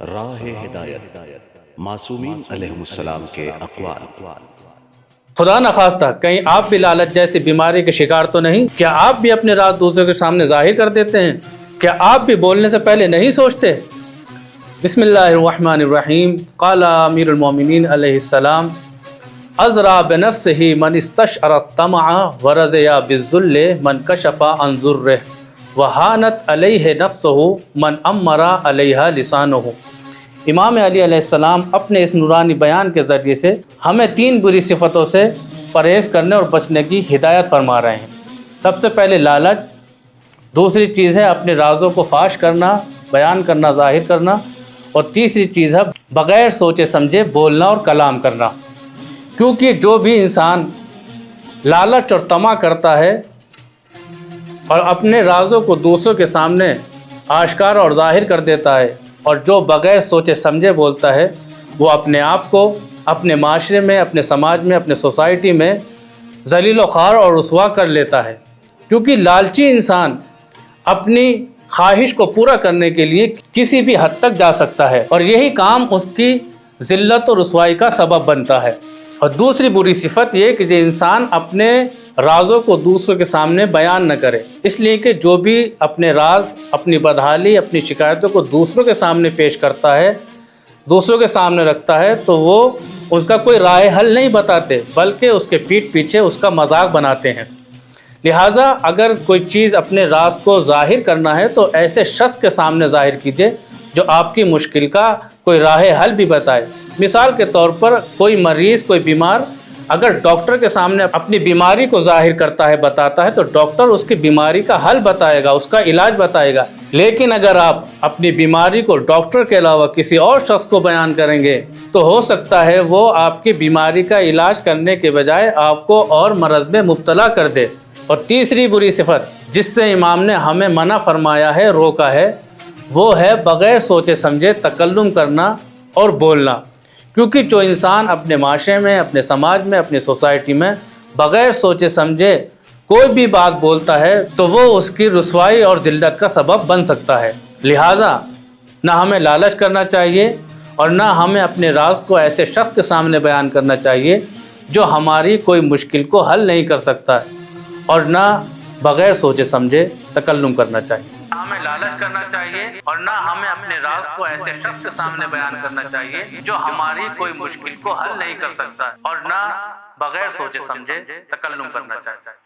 راہ ہدایت معصومین علیہم السلام کے اقوال۔ خدا نخواستہ کہیں آپ بھی لالچ جیسی بیماری کے شکار تو نہیں؟ کیا آپ بھی اپنے راز دوسروں کے سامنے ظاہر کر دیتے ہیں؟ کیا آپ بھی بولنے سے پہلے نہیں سوچتے؟ بسم اللہ الرحمن الرحیم۔ قال امیر المومنین علیہ السلام: ازرا بنفسہ من استشعر الطمع ورضیا بالذل من کشف عن ذرہ وہانت علیہ نفسہ من امر علیہ لسانہ۔ امام علی علیہ السلام اپنے اس نورانی بیان کے ذریعے سے ہمیں 3 بری صفتوں سے پرہیز کرنے اور بچنے کی ہدایت فرما رہے ہیں۔ سب سے پہلے لالچ، دوسری چیز ہے اپنے رازوں کو فاش کرنا، بیان کرنا، ظاہر کرنا، اور تیسری چیز ہے بغیر سوچے سمجھے بولنا اور کلام کرنا۔ کیونکہ جو بھی انسان لالچ اور طمع کرتا ہے اور اپنے رازوں کو دوسروں کے سامنے آشکار اور ظاہر کر دیتا ہے، اور جو بغیر سوچے سمجھے بولتا ہے، وہ اپنے آپ کو اپنے معاشرے میں، اپنے سماج میں، اپنے سوسائٹی میں ذلیل و خوار اور رسوا کر لیتا ہے۔ کیونکہ لالچی انسان اپنی خواہش کو پورا کرنے کے لیے کسی بھی حد تک جا سکتا ہے، اور یہی کام اس کی ذلت و رسوائی کا سبب بنتا ہے۔ اور دوسری بری صفت یہ کہ جو انسان اپنے رازوں کو دوسروں کے سامنے بیان نہ کرے، اس لیے کہ جو بھی اپنے راز، اپنی بدحالی، اپنی شکایتوں کو دوسروں کے سامنے پیش کرتا ہے، دوسروں کے سامنے رکھتا ہے، تو وہ اس کا کوئی راہ حل نہیں بتاتے، بلکہ اس کے پیٹھ پیچھے اس کا مذاق بناتے ہیں۔ لہٰذا اگر کوئی چیز اپنے راز کو ظاہر کرنا ہے تو ایسے شخص کے سامنے ظاہر کیجیے جو آپ کی مشکل کا کوئی راہ حل بھی بتائے۔ مثال کے طور پر کوئی مریض، کوئی بیمار اگر ڈاکٹر کے سامنے اپنی بیماری کو ظاہر کرتا ہے، بتاتا ہے، تو ڈاکٹر اس کی بیماری کا حل بتائے گا، اس کا علاج بتائے گا۔ لیکن اگر آپ اپنی بیماری کو ڈاکٹر کے علاوہ کسی اور شخص کو بیان کریں گے تو ہو سکتا ہے وہ آپ کی بیماری کا علاج کرنے کے بجائے آپ کو اور مرض میں مبتلا کر دے۔ اور تیسری بری صفت جس سے امام نے ہمیں منع فرمایا ہے، روکا ہے، وہ ہے بغیر سوچے سمجھے تکلم کرنا اور بولنا۔ کیونکہ جو انسان اپنے معاشرے میں، اپنے سماج میں، اپنی سوسائٹی میں بغیر سوچے سمجھے کوئی بھی بات بولتا ہے تو وہ اس کی رسوائی اور ذلت کا سبب بن سکتا ہے۔ لہٰذا نہ ہمیں لالچ کرنا چاہیے اور نہ ہمیں اپنے راز کو ایسے شخص کے سامنے بیان کرنا چاہیے جو ہماری کوئی مشکل کو حل نہیں کر سکتا، اور نہ بغیر سوچے سمجھے تکلم کرنا چاہیے۔ ہمیں لالچ کرنا چاہیے اور نہ ہمیں اپنے راز کو ایسے شخص کے سامنے بیان کرنا چاہیے جو ہماری کوئی مشکل کو حل نہیں کر سکتا، اور نہ بغیر سوچے سمجھے تکلم کرنا چاہیے۔